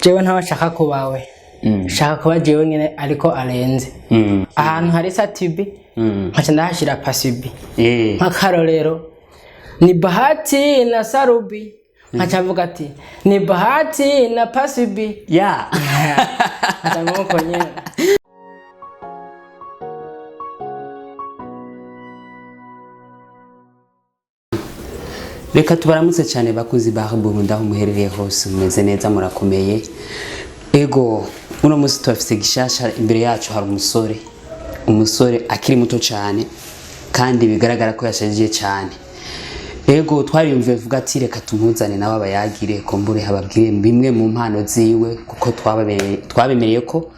jewe ntawe shaka kubawe shaka kuba jewe nyene ariko arenze ahantu hari satibi nkaca ndahashira pasibi nk'akarorero ni bahati na sarubi nkaca mvuga ati ni bahati na pasibi nkaca nuko nyene. Reka tubaramutse cyane bakuzi ba Burundi aho muherereye hose mumeze neza murakomeye. Ego uno musi twafise gishasha imbere yacu hari umusore akiri muto cyane kandi bigaragara ko yashajije cyane. Ego twariyumviye vuga ati reka tumuzane nawe abayagire ko mbure hababwire bimwe mu mpano ziwe kuko twabemereye ko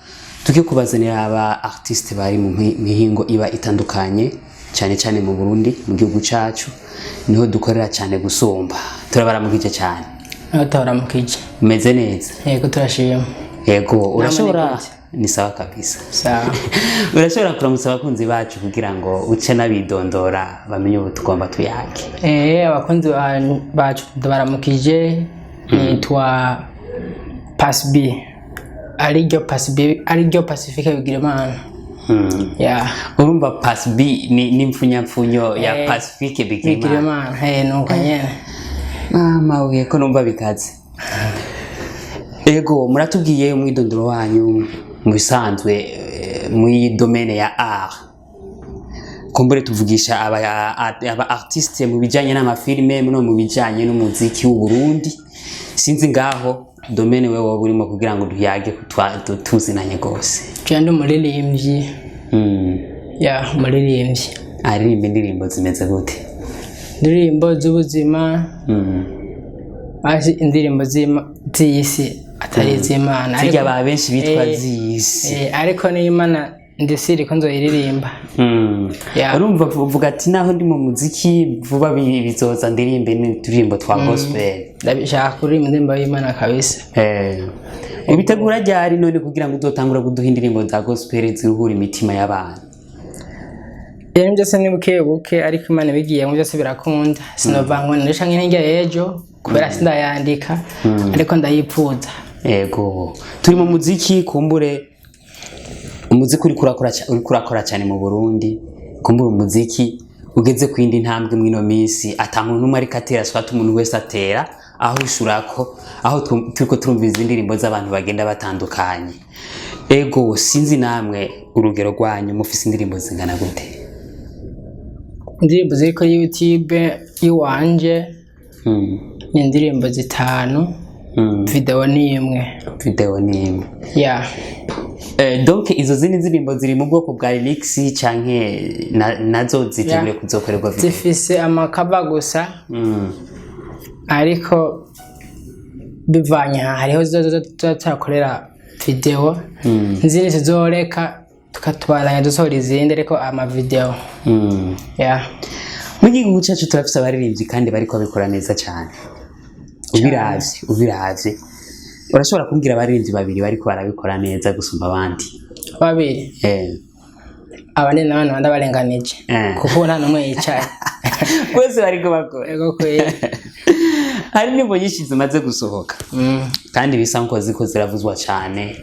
tukikubazanira aba artiste bari mu mihingo iba itandukanye cyane cyane mu Burundi mu gihugu cyacu niho dukorera cyane gusumba. Turabaramukije cyane. Turabaramukije. Meze neza? Yego turashima. Yego urashobora ni sawa kabisa. Sawa. Urashobora kuramutsa abakunzi bacu kugira ngo uce nabidondora bamenye ubu tugomba tuyake. Abakunzi bacu baramukije nitwa Pasbi. Ariryo Pacifique Bigirimana. Urumva Pasbi ni mfunyapfunyo ya Pacifique Bigirimana. Nuko nyene. Mama uye ko numva bikaze. Ego muratubwiye umwidondoro wanyu mu bisanzwe muri domaine ya art. Kumbure tuvugisha aba artiste mu bijanye n'amafilme no mu bijanye n'umuziki w'u Burundi. Sinzi ngaho domaine wewe burimo kugira ngo duyage tuzinanye gose. Cyane umuririmbyi. Umuririmbyi. Aririmba indirimbo zimeze gute? Indirimbo z'ubuzima. Basi indirimbo z'isi atari iz'Imana. Zijya ba benshi bitwa z'isi. Ariko n'Imana ndisiri ko nzoyiririmba. Urumva uvuga ati naho ndi mu muziki vuba bizoza ndirimbe n'indirimbo twa gospel. Ndabishaka kuririmba indirimbo y'Imana kabisa. Ubitegura ryari none kugira ngo uzotangura kuduha indirimbo za gospel ziruhura imitima y'abantu? Ibintu byose ni buke ariko Imana bigiye mu byose birakunda. Sinovangwa ndisha nk'intege ejo kubera sindayandika ariko ndayipfuza. Ego turi mu muziki kumbure umuziki uri kurakora cyane mu Burundi. Kumbure umuziki ugeze ku indi ntambwe mwino minsi atamuntu numwe ariko atera swata umuntu wese atera aho ushurako aho turiko turumviza indirimbo z'abantu bagenda batandukanye. Ego sinzi namwe urugero rwanyu mufise indirimbo zingana gute? Indirimbo ziri kuri YouTube iwanje ni indirimbo 5 video ni imwe. Donc izo zindi ndirimbo ziri mu bwoko bwa lyrics canke nazo zitegure kuzokorerwa video? Zifise amakaba gusa ariko bivanye hariho tuzakorera video nzindi zizoreka tukatubaranya dusohora izindi ariko ama video. Mu gihugu cyacu turafise abaririmbyi kandi bariko babikora neza cyane. Ubiravye urashobora kumbwira abaririmbyi babiri bariko barabikora neza gusumba abandi? Babiri? Abandi n'abandi barenganije kuko nta numwe yicaye. Bose bariko bakora. Ego kwera. Hari nimbo nyinshi zimaze gusohoka kandi bisa nko ziko ziravuzwa cyane.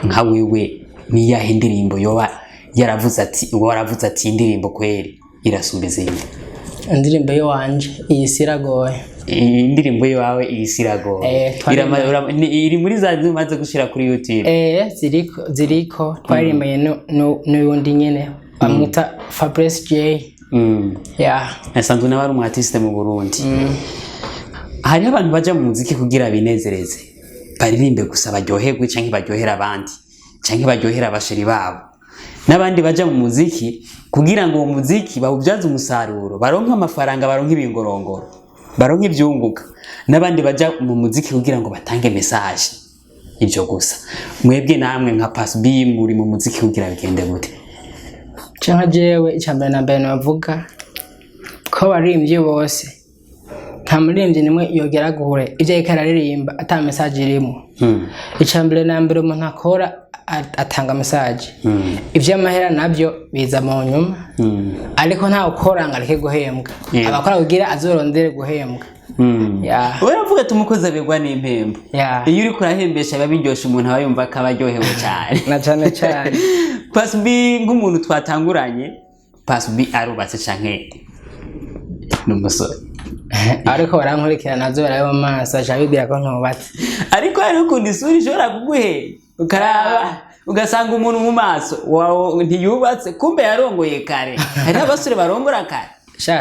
Nka wewe ni ya indirimbo yoba yaravuze ati indirimbo kweri irasumba izindi? Indirimbo y'wanje iyisiragoye. Indirimbo yawe iyisiragoye iri muri za zimaze gushira kuri YouTube? Ziriko twaririmbaye n'undi nyene bamwita Fabrice J. Asanzwe nawe ari umu-artiste mu Burundi. Hari abantu baja mu muziki kugira binezereze baririmbe gusa baryoherwe canke baryohera abandi canke baryohera abasheri babo, n'abandi baja mu muziki kugira ngo uwo muziki bawubyaze umusaruro baronke amafaranga baronke ibingorongoro baronke ivyunguka, n'abandi baja mu muziki kugira ngo batange message. Ibyo gusa mwebwe namwe nka Pasbi muri mu muziki kugira bigende gute? Canka jewe icambere na mbere navuga ko baririmbye bose nta muririmbyi nimwe yogera guhure ivyo ikararirimba ata message irimo. Icambere na mbere umuntu akora atanga message. Ivyo amahera navyo biza mu nyuma ariko nta ukora ngo areke guhembwa. Abakora kugira azorondere guhembwa. uravuga tumukoze abegwa n'impembo iyo uri kurahembesha biba biryoshe umuntu aba yumva ko aba aryohewe cyane na cyane Pasubi nk'umuntu twatanguranye Pasubi arubatse canke n'umusore ariko barankurikirana nazo barayo maso ashabibwira ko ntubatse ariko hari ukundi isura ishobora kuguhe ukaraba ugasanga umuntu mu maso wawe ntiyubatse kumbe yarongoye kare hari abasore barongora kare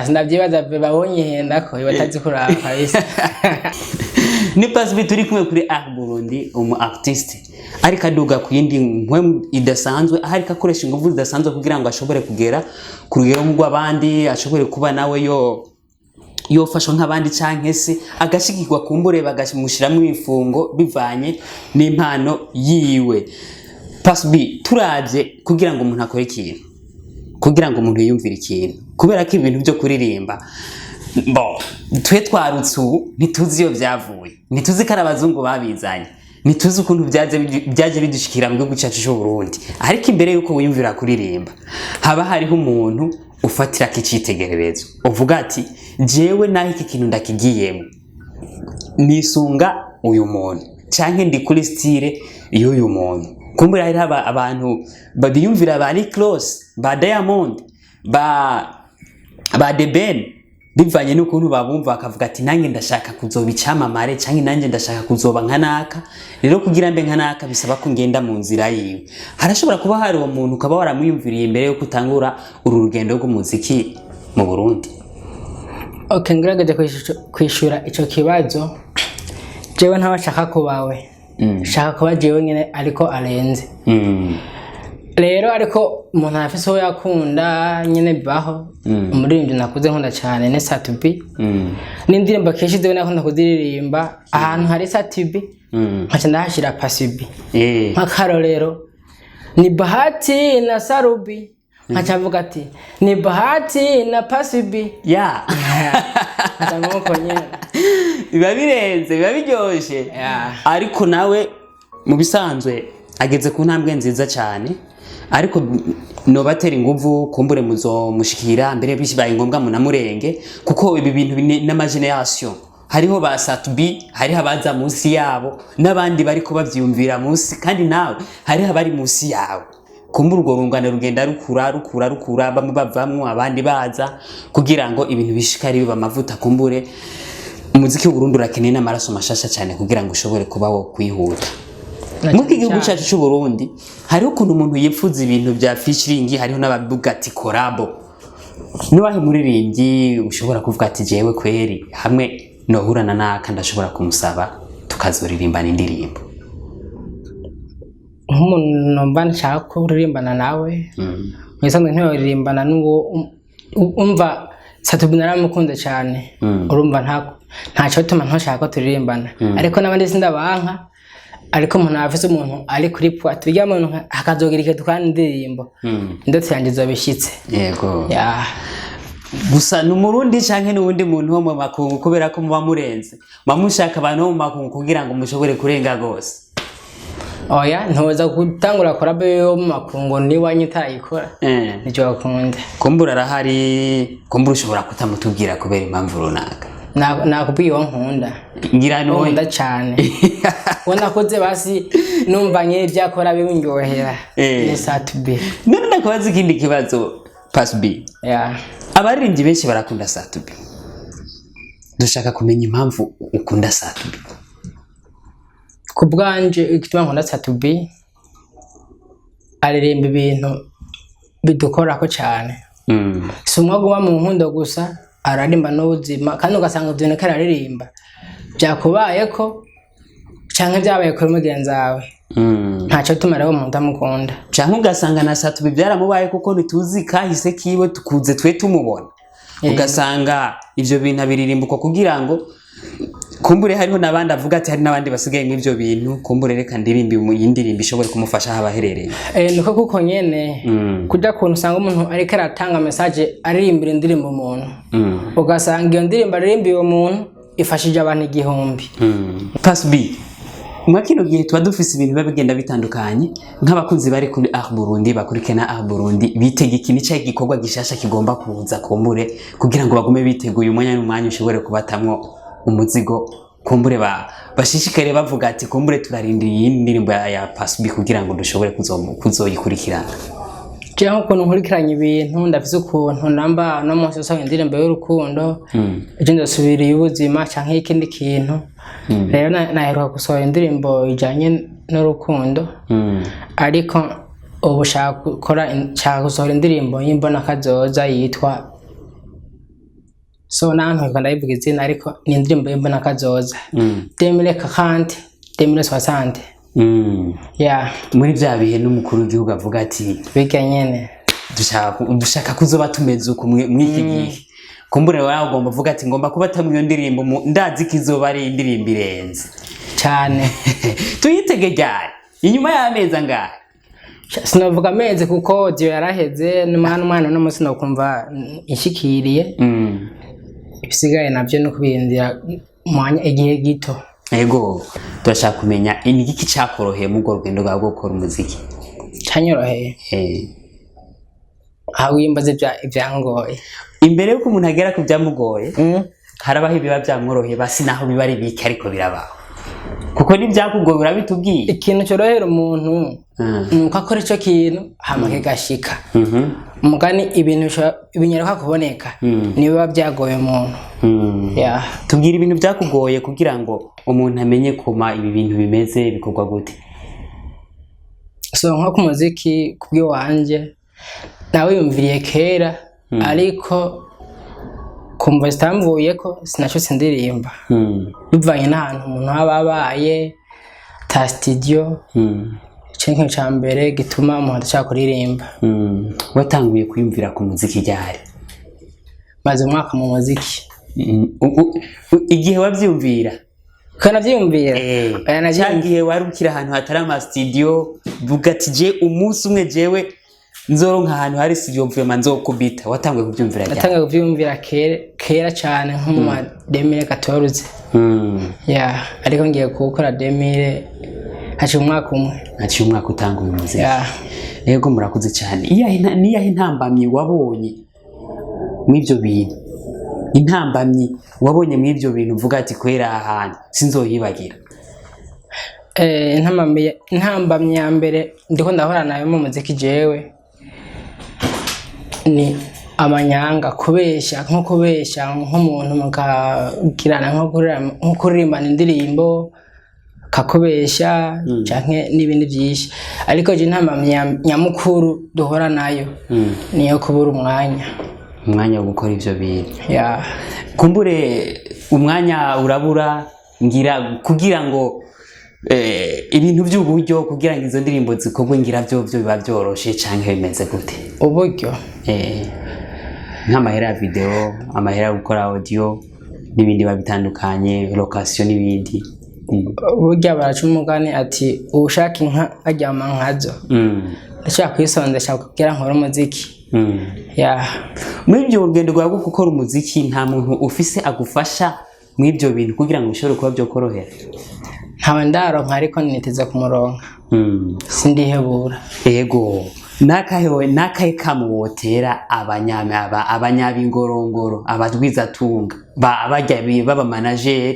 ndabyibaza babonye henda ko batazi kuraba kabisa ni Pasubi turi kumwe kuri Art Burundi umu artiste ariko aduga ku yindi nkwe idasanzwe ariko akoresha ingufu zidasanzwe kugira ngo ashobore kugera ku rugero nk'abandi ashobore kuba nawe yofashwa nk'abandi canke se agashigirwa kumbure bagamushiramo ibifungo bivanye n'impano yiwe. Pasubi turaje kugira ngo umuntu akore ikintu, kugira ngo umuntu yumvire ikintu, kubera ko ibintu byo kuririmba twe twarutse ubu ntituzi iyo byavuye, ntituzi ko abazungu babizanye, ntituzi ukuntu byaje bidushikira mu gihugu cyacu cy'u Burundi. Ariko imbere yuko wiyumvira kuririmba haba hariho umuntu ufatira kicitegererezo uvuga ati jewe naho iki kintu ndakigiyemo nisunga uyu muntu canke ndi kuri style y'uyu muntu. Kumbura hari abantu badiyumvira bari close ba Diamond ba The Ben bivanye n'ukuntu babumva bakavuga ati nanjye ndashaka kuzoba icamamare canke nanjye ndashaka kuzoba nkanaka. Rero kugira mbe nkanaka bisaba ko ngenda mu nzira yiwe. Harashobora kuba hari uwo muntu ukaba waramwiyumviriye imbere yo kutangura uru rugendo rw'umuziki mu Burundi. Okay, ngerageje kwishura ico kibazo. Jewe ntabashaka kubawe. Shaka kuba jewe nyene ariko arenze. Rero ariko umuntu afise uwo yakunda nyene bibaho. Umuririmbyi nakuze nkunda cyane ne Satubi. N'indirimbo kenshi zewe nakunda kuziririmba ahantu hari Satubi. Nkaca ndahashira Pasubi. Nk'akarorero ni Bahati na Sarubi. Nkaca mvuga ati ni Bahati na Pasubi. Nkaca nyene biba birenze biba biryoshe. Ariko nawe mu bisanzwe ageze ku ntambwe nziza cyane, ariko no batera inguvu kumbure muzomushikira mbere bishibaye ngombwa munamurenge, kuko ibi bintu n'amageneration hariho ba Satubi, hariho abaza munsi yabo n'abandi bari ko bavyumvira munsi, kandi nawe hariho abari munsi yawe. Kumbura urwo rungano rugenda rukura bamwe bavamwo abandi baza kugira ngo ibintu bishikari biba amavuta. Kumbure umuziki w'u Burundi urakeneye n'amaraso mashasha cyane kugira ngo ushobore kuba wo kwihuta. Mu gihugu cyacu cy'u Burundi hariho ukuntu umuntu yipfuza ibintu bya featuring, hariho n'abavuga ati collabo. Niwahe muririmbyi ushobora kuvuga ati jewe kweri hamwe nohurana naka ndashobora kumusaba tukazoririmbana indirimbo? Nk'umuntu mba nshaka kuririmbana nawe mwisanzwe ntiyoririmbana n'uwo umva Satubi naramukunda cyane. Urumva ntacyo tuma ntashaka ko turirimbana, ariko n'abandi sindabanka. Ariko umuntu afise umuntu ari kuri point bijya muntu akazogira ike tukana indirimbo ndetse yangizo bishitse. Yego gusa n'umurundi canke n'ubundi muntu wo mu makungu, kubera ko muba murenze mamushaka abantu bo mu makungu kugira ngo mushobore kurenga gose. Oya ntoza gutangura collab yo mu makungu ni wanyitayikora nicyo bakunda. Kumbura arahari, kumbura ushobora kutamutubwira kubera impamvu runaka. Nakubwiye nkunda ngira no nkunda cyane wona koze basi numva nke byakora bibindyohera ni Satubi. None ndakubaza ikindi kibazo Pasubi. Abaririmbyi benshi barakunda Satubi, dushaka kumenya impamvu ukunda Satubi. Kubwanje ikitwa nkunda Satubi aririmba ibintu bidukorako cyane. Sumwa guba mu nkundo gusa ararimba n'ubuzima, kandi ugasanga ibyo nekara aririmba byakubaye ko canke byabaye kuri mugenzi wawe. Ntacyo tumaraho umuntu amukunda canke ugasanga na Satubi byaramubaye kuko ntituzi kahise kiwe tukuze twe tumubona. Ugasanga ivyo bintu abiririmbuko kugira ngo kumbure hariho nabandi avuga ati hari nabandi basigaye nk'ivyo bintu, kumbure reka ndirimbi yindirimbi ishobore kumufasha habaherereye. Niko kuko nyene kuja kuntu usanga umuntu ariko aratanga message aririmbira indirimbo umuntu, ugasanga iyo ndirimbo aririmbiye uwo muntu ifashije abantu igihumbi. Pasubi mwakino gihe tuba dufise ibintu biba bigenda bitandukanye, nk'abakunzi bari kuri Art Burundi bakurikena Art Burundi bitega ikintu cya gikorwa gishasha kigomba kuza kumbure kugira ngo bagume biteguye umwanya n'umwanya ushobore kubatamwo umuzigo kumbure bashishikare bavuga ati kumbure turarindira iyi ndirimbo ya Paccy B kugira ngo dushobore kuzoyikurikirana. Jewe ukuntu nkurikiranye ibintu ndafise ukuntu namba no munsi usanga indirimbo y'urukundo ejo ndasubiriye ubuzima canke ikindi kintu rero naheruka gusohora indirimbo ijanye n'urukundo ariko ubu nshaka gusohora indirimbo y'imbona kazoza yitwa so nantu ndayivuga izina ariko ni indirimbo y'imbona kazoza 2040 2060 muri bya bihe n'umukuru w'igihugu avuga ati biga nyene dushaka kuzoba tumeze uko mw'iki gihe kumbure wawe ugomba uvuga ati ngomba kuba tamwiyo ndirimbo ndazi kizoba ari indirimbo irenze cyane tuyitege ryari inyuma y'amezi angahe sinavuga amezi kuko diyo yaraheze n'umwana no munsi no kumva ishikiriye ibisigaye nabyo no kubirindira mwanya igihe gito. Ego turashaka kumenya ni iki cyakoroheye mu rwo rugendo rwawe rwo gukora umuziki cyanyoroheye aho wimbaze ibyangoye imbere yuko umuntu agera ku byamugoye harabaho ibiba byamworoheye basi naho biba ari biki ariko birabaho kuko n'ibyakugoye urabitubwiye ikintu cyorohera umuntu nuko akora icyo kintu hamwe gashika umugani ibintu binyaruka kuboneka niba byagoye umuntu tubwira ibintu byakugoye kugira ngo umuntu amenye kuma ibi bintu bimeze bikorwa gute. So nko ku muziki kubyo wanje nawe yumviriye kera ariko kumva zitamvuye ko sinacyo ndirimba bivanye n'ahantu umuntu aba abaye ta studio ikintu cya mbere gituma umuntu ashaka kuririmba. Watanguye kwiyumvira ku muziki ryari? Maze umwaka mu muziki. Igihe wabyumvira kana byumvira cyagiye warukira ahantu hatari ama studio vuga ati je umunsi umwe jewe nzoronka ahantu hari studio mvuye nzokubita. Watanguye kubyumvira ryari? Natanguye kubyumvira kera cyane nko mu 2014 ariko ngiye gukora 2000 haciye umwaka umwe. Haciye umwaka utanguye umuziki. Yego murakuze cyane. Niyahe intambamyi wabonye mw'ibyo bintu? Intambamyi wabonye mw'ibyo bintu uvuga ati kwera ahantu sinzoyibagira? Intambamyi ya mbere ndiko ndahora nayo mu muziki jewe ni amanyanga, kubeshya nk'umuntu mukagirana nko kuririmba indirimbo kakubeshya canke n'ibindi byinshi ariko je intambamyi nyamukuru duhora nayo niyo kubura umwanya wo gukora ivyo bintu. Kumbure umwanya urabura ngira kugira ngo ibintu by'uburyo kugira ngo izo ndirimbo zikorwe ngira byo biba byoroshe canke bimeze gute? Uburyo nk'amahera ya video, amahera yo gukora audio n'ibindi babitandukanye, location n'ibindi. Burya baraca umugani ati ushaka inka aryama nkazo. Ndashaka kwisondesha kugira nkora umuziki. Muri ibyo urugendo rwawe gukora umuziki nta muntu ufise agufasha mw'ibyo bintu kugira ngo ushobore kuba byo korohera? Ntawe ndaronka ariko niteze kumuronka. Sindihebura. Yego nakahe kamo wotera abanyabingorongoro abadwizatunga abajya baba manager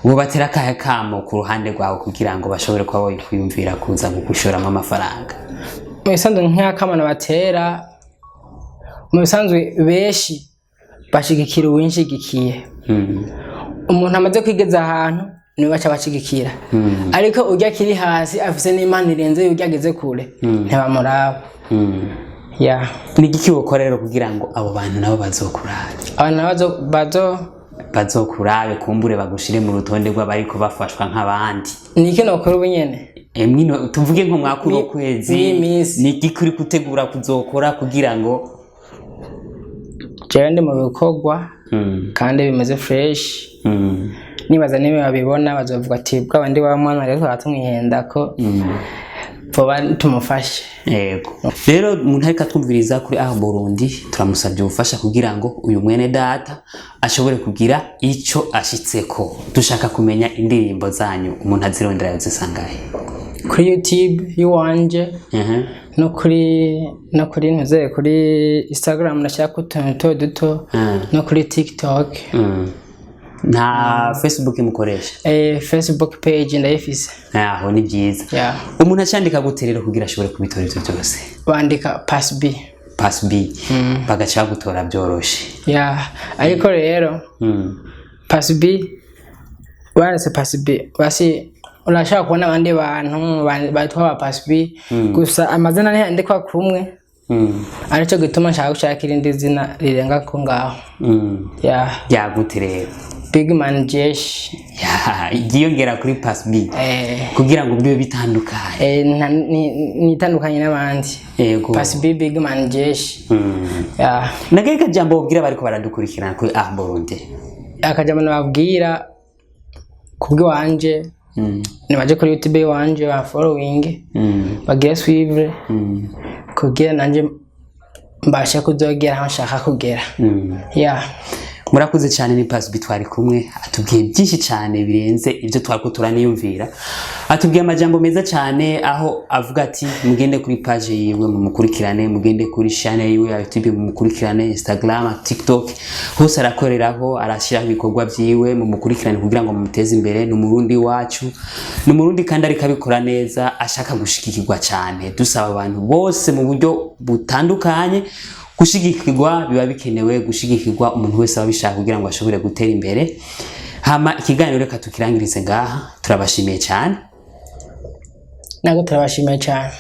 wobatera kahe kamo ku ruhande rwawe kugira ngo bashobore kuba baykwiyumvira kuza gushoramo amafaranga? Mu bisanzwe nk'akamana batera mu bisanzwe beshi bashigikira uwinshigikiye. Umuntu amaze kwigeza ahantu niwe baca bashigikira ariko ujya kiri hasi afise n'Imana irenze ujyageze kure ntibamuraba. Ni iki wokorera kugira ngo abo bantu nabo bazokurabe? Abantu bazokurabe kumbure bagushire mu rutonde rw'abariko bafashwa nk'abandi. Ni iki nokora ubunyene? Mwino tuvuge nko mwakuru kwezi ni iki kuri kutegura kuzokora kugira ngo jewe mu bikorwa kandi bimeze fresh. Nibaza niba babibona bazovuga ati bw'abandi wa mwana rero atumwihenda ko vuba tumufashe. Yego rero umuntu ariko twumviriza kuri Burundi turamusabye ubufasha kugira ngo uyu mwene data ashobore kugira ico ashitseko. Dushaka kumenya indirimbo zanyu umuntu azirondera yozisangahe? Kuri YouTube yuwanje no kuri ntuze kuri Instagram nashaka utuntu duto no kuri TikTok nta Facebook mukoresha Facebook page ndayifise aho ni byiza umuntu acandika gute rero kugira ashobore kubitora ivyo byose bandika pass B bagaca gutora byoroshe ariko rero pass B wanditse pass B basi urashaka kubona abandi bantu batwa pass B gusa amazina ntiyandikwa kumwe aricyo gituma nshaka gushakira indi zina rirenga ko ngaho yagute rero Bigman Jesh igiyongera kuri pass B kugira ngo bibe bitandukanye nitandukanye n'abandi pass B Bigman Jesh nagaye kajambo ubwira bariko baradukurikirana kuri Burundi akajambo nababwira kubwo wanje nibaje kuri YouTube wanje ba following bagire suivre kugira nanje mbasha kuzogera aho nshaka kugera murakuze cyane ni pass B twari kumwe atubwiye byinshi cyane birenze ibyo twariko turaniyumvira atubwiye amajambo meza cyane aho avuga ati mugende kuri page yiwe mumukurikirane mugende kuri channel yiwe ya YouTube mumukurikirane Instagram TikTok hose arakoreraho arashiraho ibikorwa byiwe mumukurikirane kugira ngo mumuteze imbere no murundi wacu no murundi kandi ariko abikora neza ashaka gushikikirwa cyane dusaba abantu bose mu buryo butandukanye gushigikirwa biba bikenewe gushigikirwa umuntu wese abishaka kugira ngo ashobore gutera imbere hama ikiganiro reka tukirangirize ngaha turabashimiye cyane nago turabashimiye cyane